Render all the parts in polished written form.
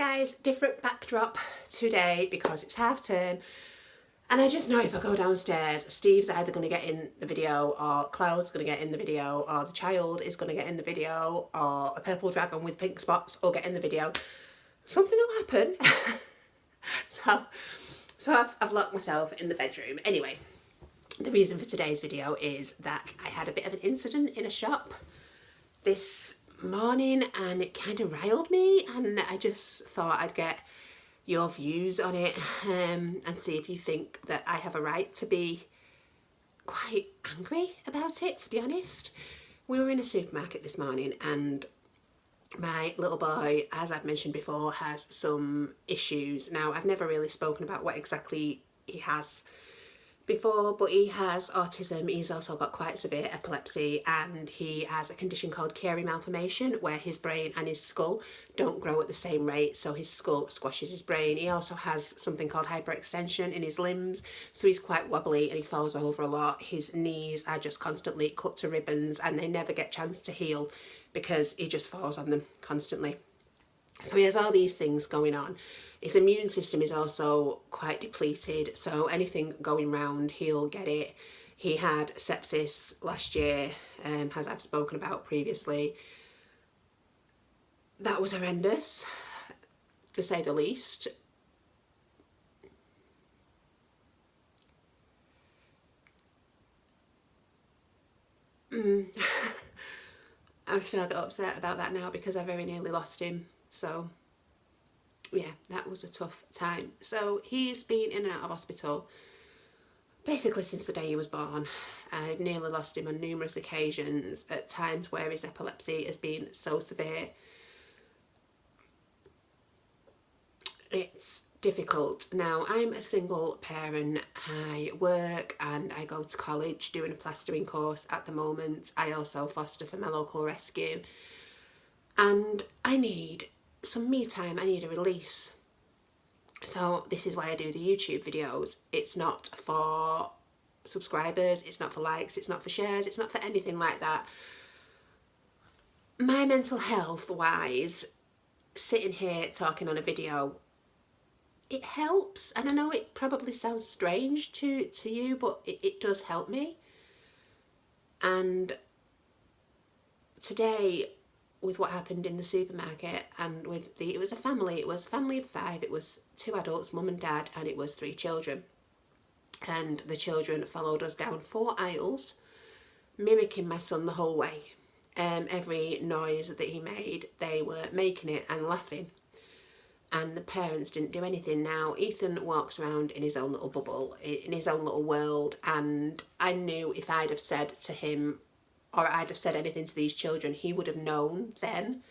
guys, different backdrop today because it's half term and I just know if I go downstairs, Steve's either going to get in the video or Cloud's going to get in the video or the child is going to get in the video or a purple dragon with pink spots will get in the video. Something will happen. so I've locked myself in the bedroom. Anyway, the reason for today's video is that I had a bit of an incident in a shop this morning and it kind of riled me, and I just thought I'd get your views on it and see if you think that I have a right to be quite angry about it, to be honest. We were in a supermarket this morning and my little boy, as I've mentioned before, has some issues. Now, I've never really spoken about what exactly he has before, but he has autism. He's also got quite severe epilepsy and he has a condition called Chiari malformation where his brain and his skull don't grow at the same rate, so his skull squashes his brain. He also has something called hyperextension in his limbs, so he's quite wobbly and he falls over a lot. His knees are just constantly cut to ribbons and they never get a chance to heal because he just falls on them constantly. So he has all these things going on. His immune system is also quite depleted, so anything going round, he'll get it. He had sepsis last year, as I've spoken about previously. That was horrendous, to say the least. I'm still a bit upset about that now because I very nearly lost him. So yeah, that was a tough time. So he's been in and out of hospital basically since the day he was born. I've nearly lost him on numerous occasions at times where his epilepsy has been so severe. It's difficult. Now, I'm a single parent. I work and I go to college doing a plastering course at the moment. I also foster for my local rescue. And I need some me time. I need a release. So this is why I do the YouTube videos. It's not for subscribers, it's not for likes, it's not for shares, it's not for anything like that. My mental health wise, sitting here talking on a video, it helps. And I know it probably sounds strange to you, but it does help me. And today, with what happened in the supermarket and with it was a family of 5, it was 2 adults, mum and dad, and it was 3 children. And the children followed us down 4 aisles, mimicking my son the whole way. Every noise that he made, they were making it and laughing. And the parents didn't do anything. Now, Ethan walks around in his own little bubble, in his own little world, and I knew if I'd have said to him, or I'd have said anything to these children, he would have known then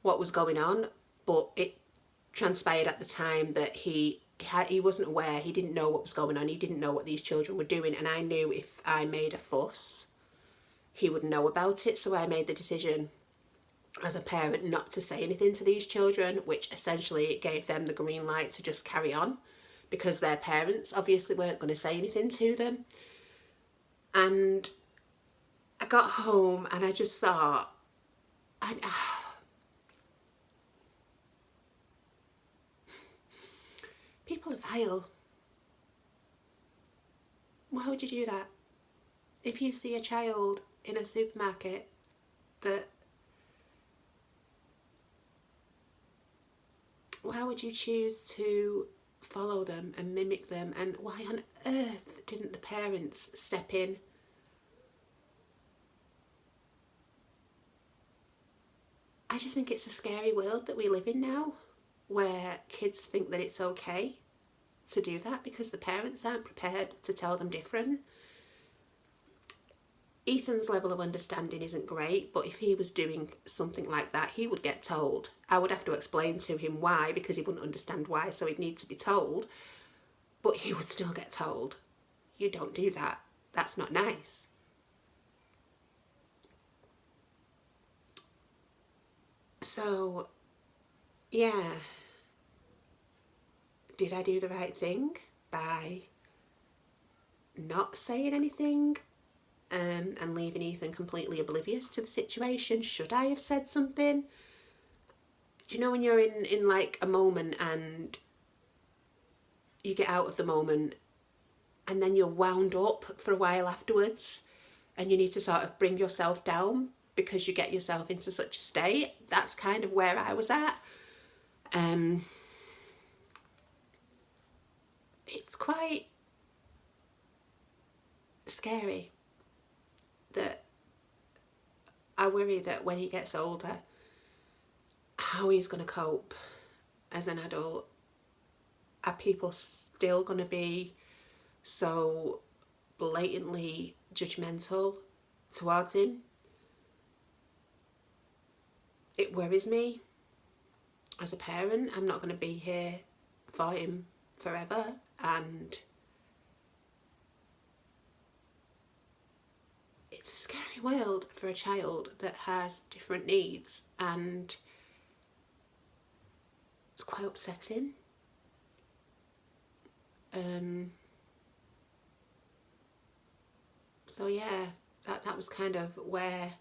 what was going on. But it transpired at the time that he wasn't aware, he didn't know what was going on, he didn't know what these children were doing, and I knew if I made a fuss, he would know about it. So I made the decision as a parent not to say anything to these children, which essentially gave them the green light to just carry on because their parents obviously weren't going to say anything to them. And I got home and I just thought, people are vile. Why would you do that? If you see a child in a supermarket why would you choose to follow them and mimic them? And why on earth didn't the parents step in? I just think it's a scary world that we live in now, where kids think that it's okay to do that because the parents aren't prepared to tell them different. Ethan's level of understanding isn't great, but if he was doing something like that, he would get told. I would have to explain to him why, because he wouldn't understand why, so he'd need to be told. But he would still get told, you don't do that. That's not nice. So, yeah. Did I do the right thing by not saying anything? And leaving Ethan completely oblivious to the situation? Should I have said something? Do you know when you're in like a moment and you get out of the moment and then you're wound up for a while afterwards and you need to sort of bring yourself down because you get yourself into such a state? That's kind of where I was at. It's quite scary that I worry that when he gets older, how he's going to cope as an adult. Are people still going to be so blatantly judgmental towards him? It worries me. As a parent, I'm not going to be here for him forever, and it's a scary world for a child that has different needs, and it's quite upsetting. So yeah, that was kind of where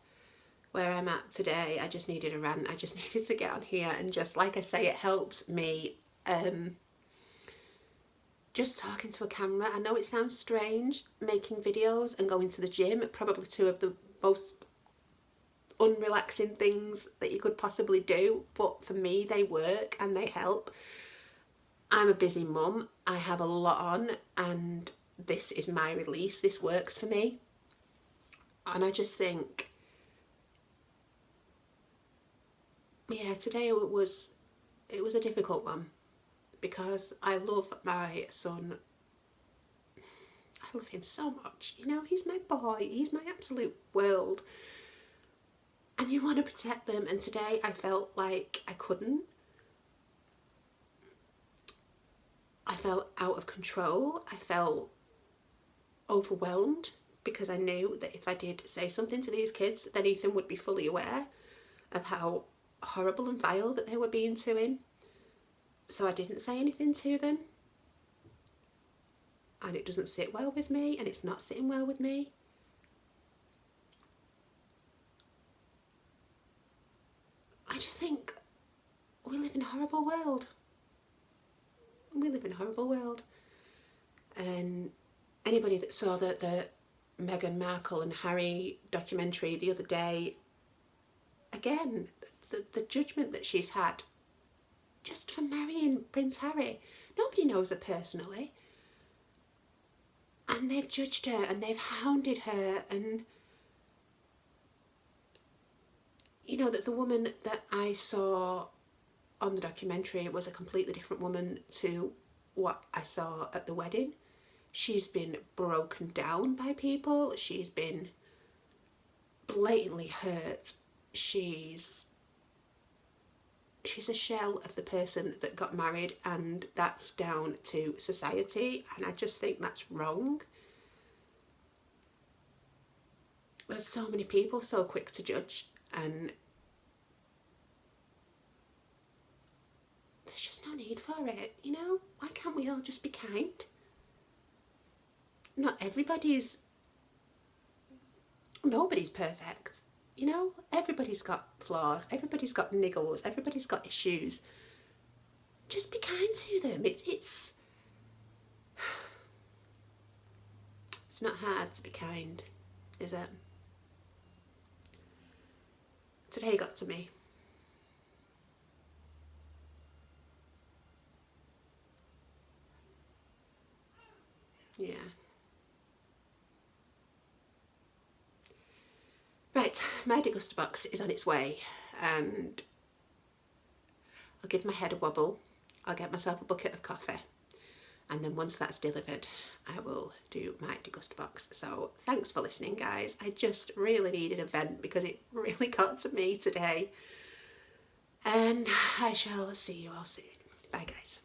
I'm at today. I just needed a rant. I just needed to get on here and just, like I say, it helps me just talking to a camera. I know it sounds strange making videos and going to the gym, probably two of the most unrelaxing things that you could possibly do, but for me they work and they help. I'm a busy mum, I have a lot on, and this is my release. This works for me. And I just think, yeah, today it was a difficult one because I love my son. I love him so much. You know, he's my boy. He's my absolute world. And you want to protect them. And today I felt like I couldn't. I felt out of control. I felt overwhelmed because I knew that if I did say something to these kids, then Ethan would be fully aware of how horrible and vile that they were being to him. So I didn't say anything to them. And it doesn't sit well with me, and it's not sitting well with me. I just think we live in a horrible world. We live in a horrible world. And anybody that saw the Meghan Markle and Harry documentary the other day, again, the judgment that she's had just for marrying Prince Harry. Nobody knows her personally. And they've judged her and they've hounded her, and you know that the woman that I saw on the documentary was a completely different woman to what I saw at the wedding. She's been broken down by people. She's been blatantly hurt. She's a shell of the person that got married, and that's down to society, and I just think that's wrong. There's so many people so quick to judge, and there's just no need for it, you know? Why can't we all just be kind? Nobody's perfect, you know? Everybody's got flaws, everybody's got niggles, everybody's got issues. Just be kind to them. It's not hard to be kind, is it? Today got to me. Yeah. Right, my deguster box is on its way, and I'll give my head a wobble. I'll get myself a bucket of coffee, and then once that's delivered, I will do my deguster box. So thanks for listening, guys. I just really needed a vent because it really got to me today. And I shall see you all soon. Bye, guys.